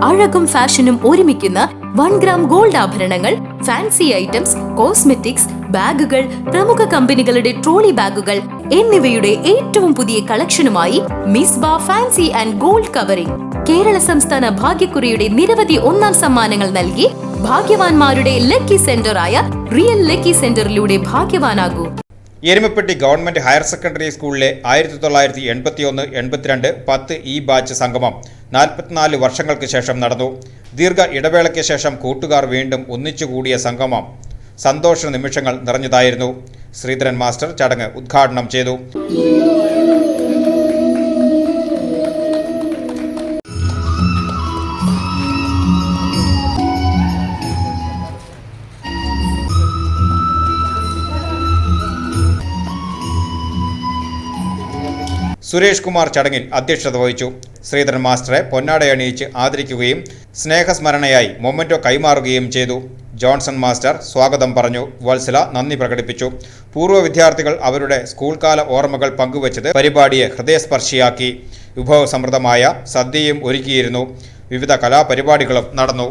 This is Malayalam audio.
അഴകും ഫാഷനും ഒരുമിക്കുന്ന 1 ഗ്രാം ഗോൾഡ് ആഭരണങ്ങൾ, ഫാൻസി ഐറ്റംസ്, കോസ്മെറ്റിക്സ്, ബാഗുകൾ, പ്രമുഖ കമ്പനികളുടെ ട്രോളി ബാഗുകൾ എന്നിവയുടെ ഏറ്റവും പുതിയ കളക്ഷനുമായി Misba fancy and gold covering. Kerala സംസ്ഥാന ഭാഗ്യക്കുറിയുടെ നിരവധി ഒന്നാം സമ്മാനങ്ങൾ നൽകി ഭാഗ്യവാന്മാരുടെ ലക്കി സെന്ററായ റിയൽ ലക്കി സെന്ററിലൂടെ ഭാഗ്യവാനാകൂ. എരുമപ്പെട്ടി ഗവൺമെന്റ് ഹയർ സെക്കൻഡറി സ്കൂളിലെ 1981-82 10 ഈ ബാച്ച് സംഗമം 44 വർഷങ്ങൾക്ക് ശേഷം നടന്നു. ദീർഘ ഇടവേളയ്ക്ക് ശേഷം കൂട്ടുകാർ വീണ്ടും ഒന്നിച്ചുകൂടിയ സംഗമം സന്തോഷ നിമിഷങ്ങൾ നിറഞ്ഞതായിരുന്നു. ശ്രീധരൻ മാസ്റ്റർ ചടങ്ങ് ഉദ്ഘാടനം ചെയ്തു. സുരേഷ് കുമാർ ചടങ്ങിൽ അധ്യക്ഷത വഹിച്ചു. ശ്രീധരൻ മാസ്റ്ററെ പൊന്നാടയണിയിച്ച് ആദരിക്കുകയും സ്നേഹസ്മരണയായി മൊമെന്റോ കൈമാറുകയും ചെയ്തു. ജോൺസൺ മാസ്റ്റർ സ്വാഗതം പറഞ്ഞു. വത്സല നന്ദി പ്രകടിപ്പിച്ചു. പൂർവ്വ വിദ്യാർത്ഥികൾ അവരുടെ സ്കൂൾ കാല ഓർമ്മകൾ പങ്കുവച്ചത് പരിപാടിയെ ഹൃദയസ്പർശിയാക്കി. വിഭവസമൃദ്ധമായ സദ്യയും ഒരുക്കിയിരുന്നു. വിവിധ കലാപരിപാടികളും നടന്നു.